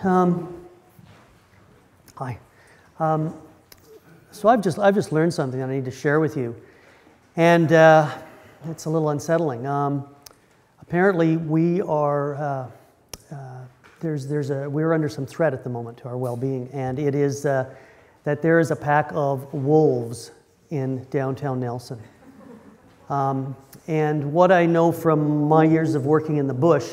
Hi. So I've just learned something that I need to share with you, and it's a little unsettling. Apparently, we're under some threat at the moment to our well-being, and it is that there is a pack of wolves in downtown Nelson. And what I know from my years of working in the bush,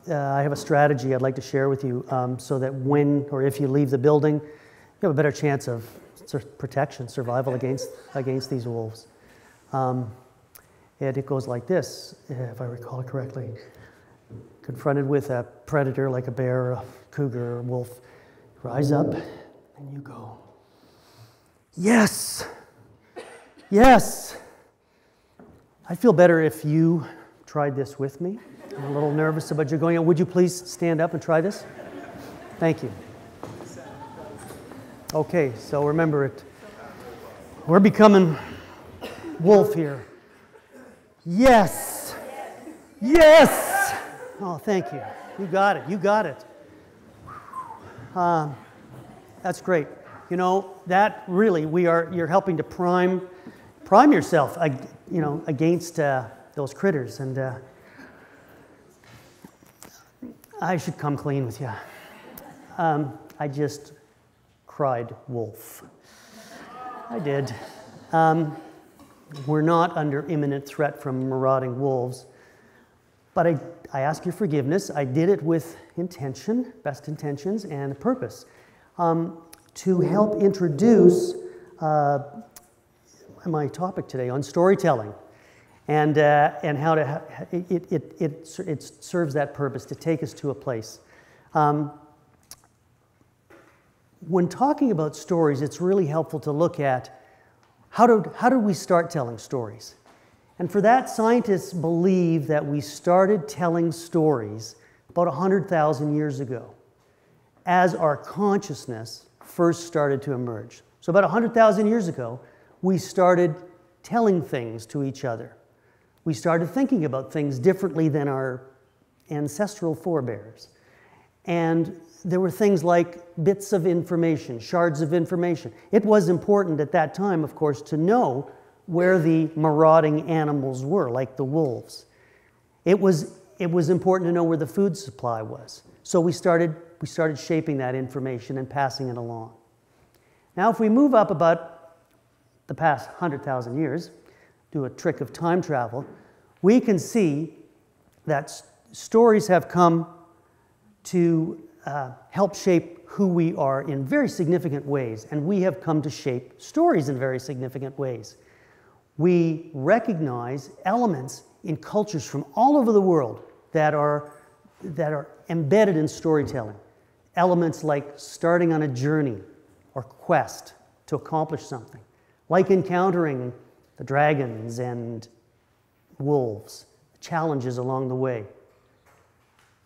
I have a strategy I'd like to share with you so that when or if you leave the building, you have a better chance of protection, survival against these wolves. And it goes like this, if I recall it correctly. Confronted with a predator like a bear, a cougar, or a wolf, rise up and you go, yes, yes. I'd feel better if you tried this with me. I'm a little nervous about you going on. Would you please stand up and try this? Thank you. Okay, so remember it. We're becoming wolf here. Yes. Yes. Oh, thank you. You got it. You got it. That's great. You know, that really, you're helping to prime yourself, against those critters. And I should come clean with you. I just cried wolf. I did. We're not under imminent threat from marauding wolves, but I ask your forgiveness. I did it with intention, best intentions, and a purpose, to help introduce my topic today on storytelling, and how it serves that purpose to take us to a place. When talking about stories, it's really helpful to look at how did we start telling stories? And for that, scientists believe that we started telling stories about 100,000 years ago, as our consciousness first started to emerge. So about 100,000 years ago, we started telling things to each other. We started thinking about things differently than our ancestral forebears. And there were things like bits of information, shards of information. It was important at that time, of course, to know where the marauding animals were, like the wolves. It was important to know where the food supply was. So we started shaping that information and passing it along. Now, if we move up about the past 100,000 years, do a trick of time travel, we can see that stories have come to help shape who we are in very significant ways, and we have come to shape stories in very significant ways. We recognize elements in cultures from all over the world that are embedded in storytelling. Elements like starting on a journey or quest to accomplish something, like encountering the dragons and wolves, challenges along the way,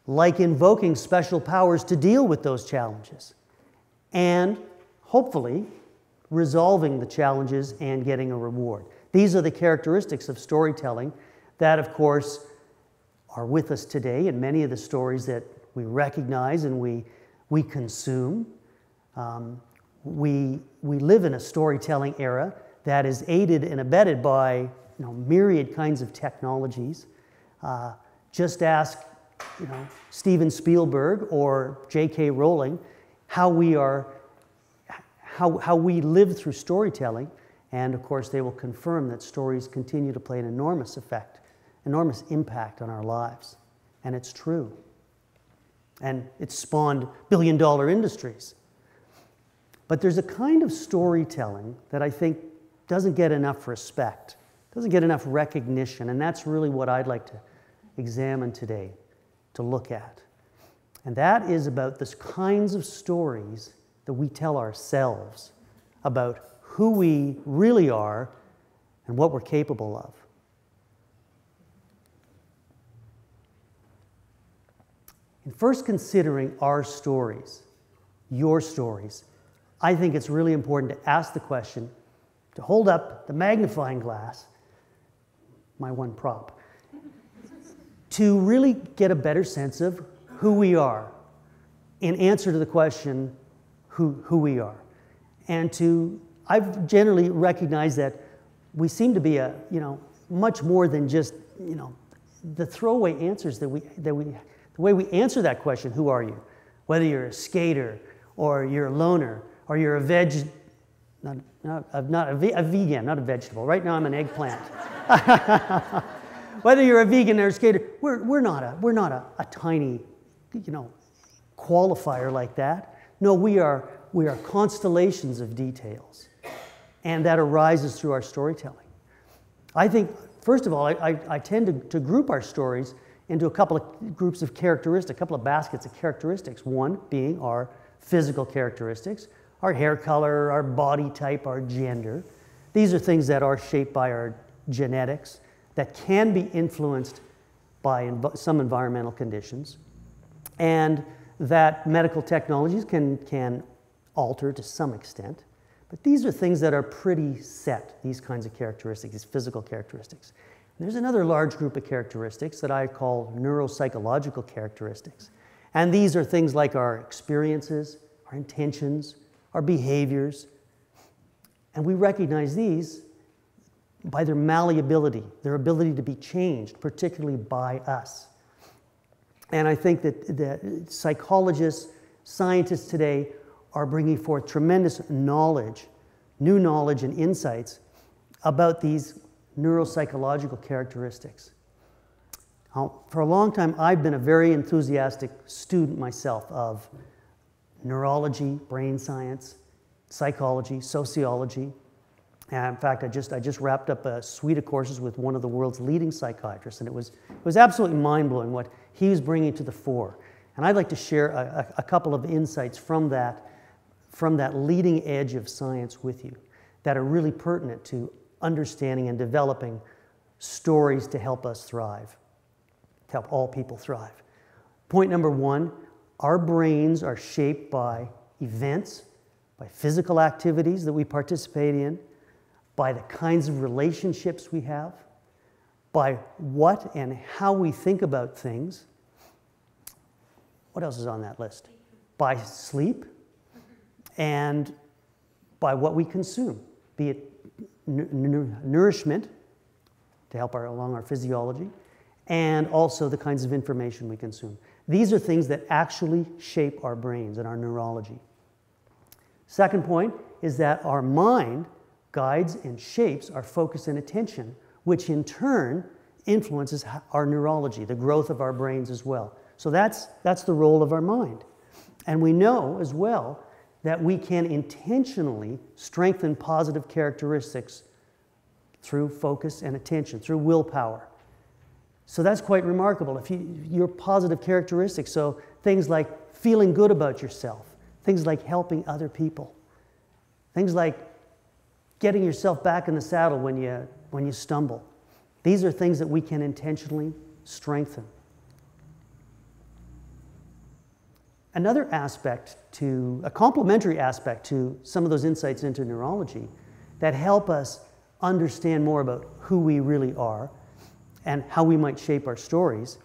like invoking special powers to deal with those challenges, and hopefully resolving the challenges and getting a reward. These are the characteristics of storytelling that, of course, are with us today in many of the stories that we recognize and we consume. We live in a storytelling era that is aided and abetted by myriad kinds of technologies. Just ask Steven Spielberg or J.K. Rowling how we live through storytelling, and of course they will confirm that stories continue to play an enormous impact on our lives, and it's true. And it's spawned billion-dollar industries. But there's a kind of storytelling that I think doesn't get enough respect, doesn't get enough recognition, and that's really what I'd like to examine today, to look at. And that is about the kinds of stories that we tell ourselves about who we really are and what we're capable of. In first considering our stories, your stories, I think it's really important to ask the question, to hold up the magnifying glass, my one prop, to really get a better sense of who we are, in answer to the question who we are. And I've generally recognized that we seem to be much more than just, the throwaway answers the way we answer that question, who are you? Whether you're a skater, or you're a loner, or you're a vegan, not a vegetable. Right now I'm an eggplant. Whether you're a vegan or a skater, we're not a tiny, qualifier like that. No, we are constellations of details, and that arises through our storytelling. I think, first of all, I tend to group our stories into a couple of groups of characteristics, a couple of baskets of characteristics. One being our physical characteristics, our hair color, our body type, our gender. These are things that are shaped by our genetics, that can be influenced by some environmental conditions, and that medical technologies can alter to some extent. But these are things that are pretty set, these kinds of characteristics, these physical characteristics. And there's another large group of characteristics that I call neuropsychological characteristics. And these are things like our experiences, our intentions, our behaviors. And we recognize these by their malleability, their ability to be changed, particularly by us. And I think that psychologists, scientists today are bringing forth tremendous knowledge, new knowledge and insights about these neuropsychological characteristics. For a long time, I've been a very enthusiastic student myself of neurology, brain science, psychology, sociology. And in fact, I just wrapped up a suite of courses with one of the world's leading psychiatrists, and it was absolutely mind-blowing what he was bringing to the fore. And I'd like to share a couple of insights from that leading edge of science with you that are really pertinent to understanding and developing stories to help us thrive, to help all people thrive. Point number one, our brains are shaped by events, by physical activities that we participate in, by the kinds of relationships we have, by what and how we think about things. What else is on that list? By sleep, and by what we consume, be it nourishment to help along our physiology, and also the kinds of information we consume. These are things that actually shape our brains and our neurology. Second point is that our mind guides and shapes our focus and attention, which in turn influences our neurology, the growth of our brains as well. So that's the role of our mind. And we know as well that we can intentionally strengthen positive characteristics through focus and attention, through willpower. So that's quite remarkable. If your positive characteristics, so things like feeling good about yourself, things like helping other people, things like getting yourself back in the saddle when you stumble. These are things that we can intentionally strengthen. Another aspect a complementary aspect to some of those insights into neurology that help us understand more about who we really are and how we might shape our stories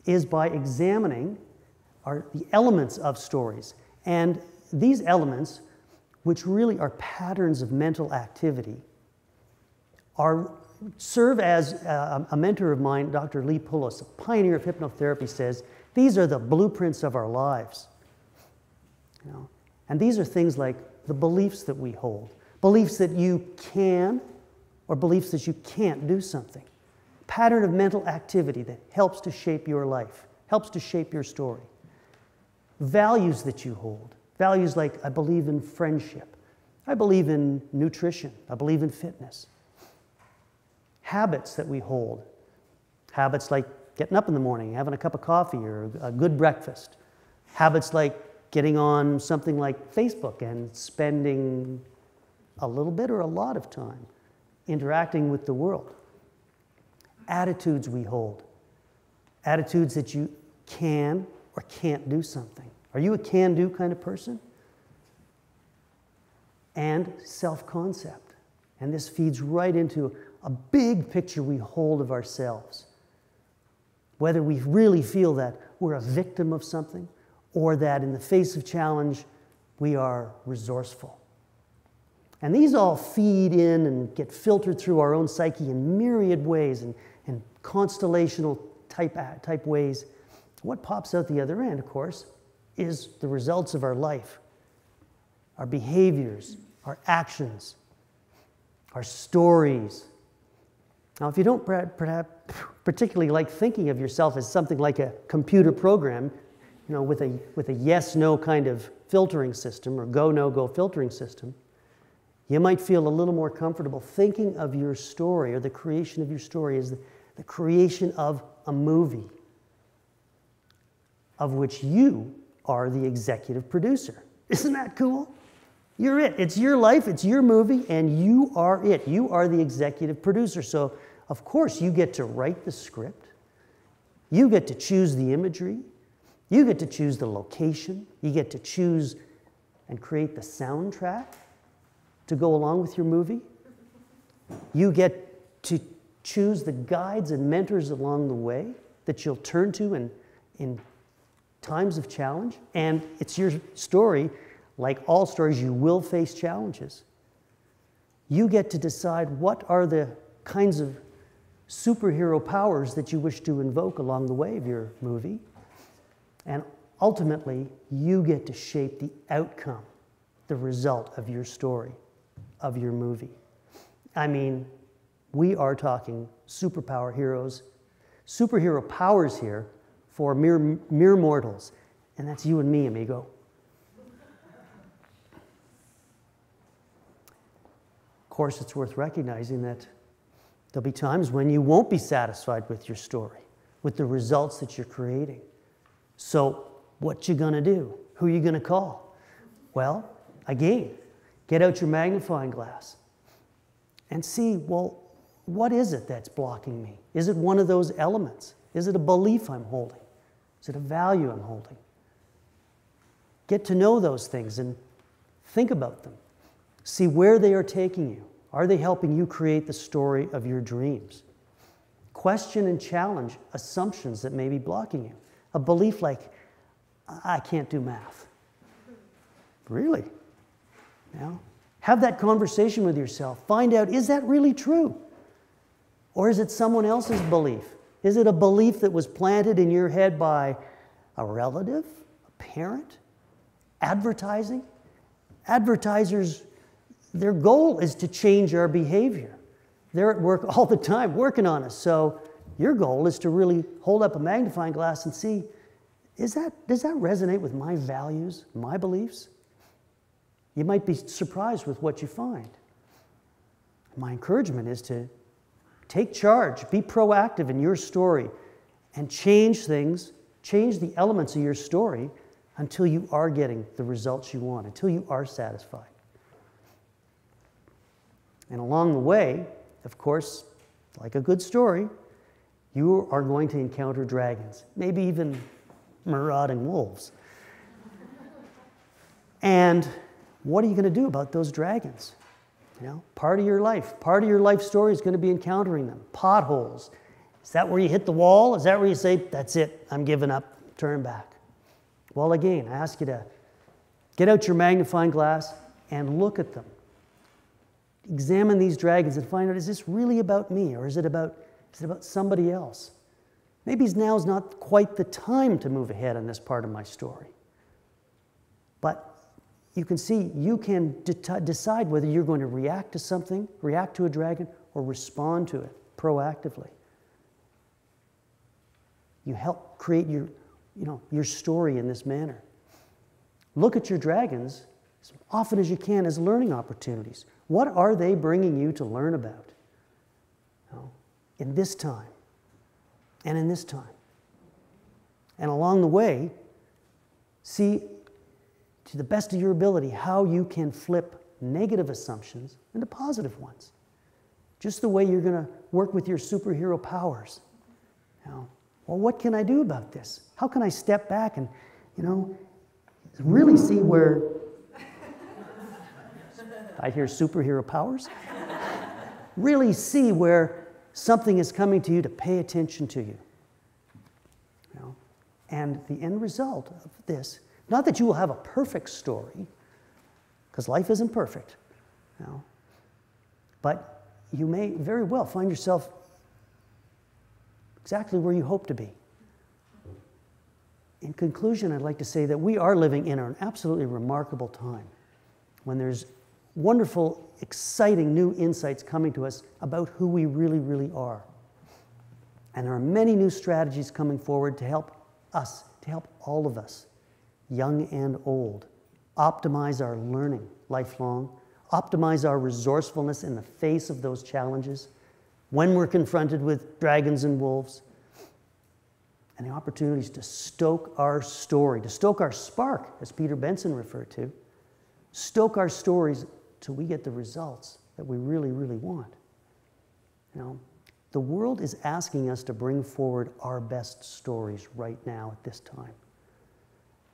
is by examining the elements of stories. And these elements, which really are patterns of mental activity, serve as a mentor of mine, Dr. Lee Poulos, a pioneer of hypnotherapy, says, these are the blueprints of our lives. And these are things like the beliefs that we hold, beliefs that you can or beliefs that you can't do something. Pattern of mental activity that helps to shape your life, helps to shape your story. Values that you hold, values like I believe in friendship, I believe in nutrition, I believe in fitness. Habits that we hold, habits like getting up in the morning, having a cup of coffee or a good breakfast. Habits like getting on something like Facebook and spending a little bit or a lot of time interacting with the world. Attitudes we hold, attitudes that you can or can't do something. Are you a can-do kind of person? And self-concept. And this feeds right into a big picture we hold of ourselves. Whether we really feel that we're a victim of something, or that in the face of challenge, we are resourceful. And these all feed in and get filtered through our own psyche in myriad ways and constellational type ways. What pops out the other end, of course, is the results of our life, our behaviors, our actions, our stories. Now, if you don't perhaps particularly like thinking of yourself as something like a computer program, with a yes-no kind of filtering system or go-no-go filtering system, you might feel a little more comfortable thinking of your story or the creation of your story as the creation of a movie of which you are the executive producer. Isn't that cool? You're it. It's your life, it's your movie, and you are it. You are the executive producer. So, of course, you get to write the script. You get to choose the imagery. You get to choose the location. You get to choose and create the soundtrack to go along with your movie. You get to choose the guides and mentors along the way that you'll turn to in times of challenge. And it's your story. Like all stories, you will face challenges. You get to decide what are the kinds of superhero powers that you wish to invoke along the way of your movie. And ultimately, you get to shape the outcome, the result of your story, of your movie. I mean, we are talking superhero powers here for mere mortals. And that's you and me, amigo. Of course, it's worth recognizing that there'll be times when you won't be satisfied with your story, with the results that you're creating. So what you gonna do? Who are you gonna call? Well, again, get out your magnifying glass and see, well, what is it that's blocking me? Is it one of those elements? Is it a belief I'm holding? Is it a value I'm holding? Get to know those things and think about them. See where they are taking you. Are they helping you create the story of your dreams? Question and challenge assumptions that may be blocking you. A belief like, I can't do math. Really? Have that conversation with yourself. Find out, is that really true? Or is it someone else's belief? Is it a belief that was planted in your head by a relative, a parent, advertising? Advertisers, their goal is to change our behavior. They're at work all the time working on us. So your goal is to really hold up a magnifying glass and see, does that resonate with my values, my beliefs? You might be surprised with what you find. My encouragement is to take charge, be proactive in your story, and change things, change the elements of your story until you are getting the results you want, until you are satisfied. And along the way, of course, like a good story, you are going to encounter dragons, maybe even marauding wolves. And what are you going to do about those dragons? Part of your life story is going to be encountering them. Potholes. Is that where you hit the wall? Is that where you say, that's it, I'm giving up, turn back? Well, again, I ask you to get out your magnifying glass and look at them. Examine these dragons and find out, is this really about me, or is it about somebody else? Maybe now is not quite the time to move ahead on this part of my story. But you can see, you can decide whether you're going to react to something, react to a dragon, or respond to it proactively. You help create your story in this manner. Look at your dragons as often as you can as learning opportunities. What are they bringing you to learn about? In this time, and in this time. And along the way, see, to the best of your ability, how you can flip negative assumptions into positive ones. Just the way you're going to work with your superhero powers. Well, what can I do about this? How can I step back and, really see where... I hear superhero powers. Really see where something is coming to you to pay attention to you. And the end result of this, not that you will have a perfect story, because life isn't perfect, you know, but you may very well find yourself exactly where you hope to be. In conclusion, I'd like to say that we are living in an absolutely remarkable time when there's wonderful, exciting new insights coming to us about who we really, really are. And there are many new strategies coming forward to help us, to help all of us, young and old, optimize our learning lifelong, optimize our resourcefulness in the face of those challenges when we're confronted with dragons and wolves, and the opportunities to stoke our story, to stoke our spark, as Peter Benson referred to, stoke our stories till we get the results that we really, really want. You know, the world is asking us to bring forward our best stories right now at this time.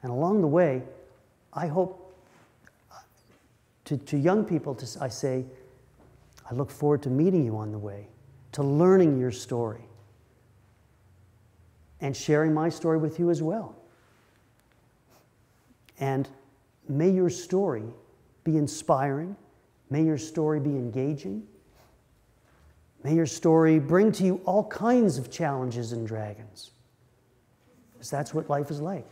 And along the way, I hope to young people, I say, I look forward to meeting you on the way, to learning your story, and sharing my story with you as well. And may your story be inspiring. May your story be engaging. May your story bring to you all kinds of challenges and dragons. Because that's what life is like.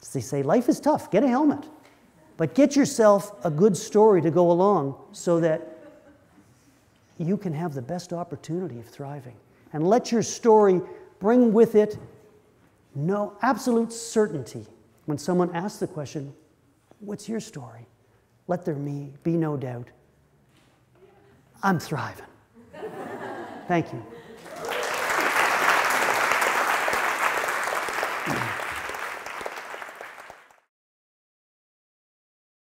As they say, life is tough. Get a helmet. But get yourself a good story to go along so that you can have the best opportunity of thriving. And let your story bring with it no absolute certainty. When someone asks the question, what's your story? Let there be no doubt. I'm thriving. Thank you.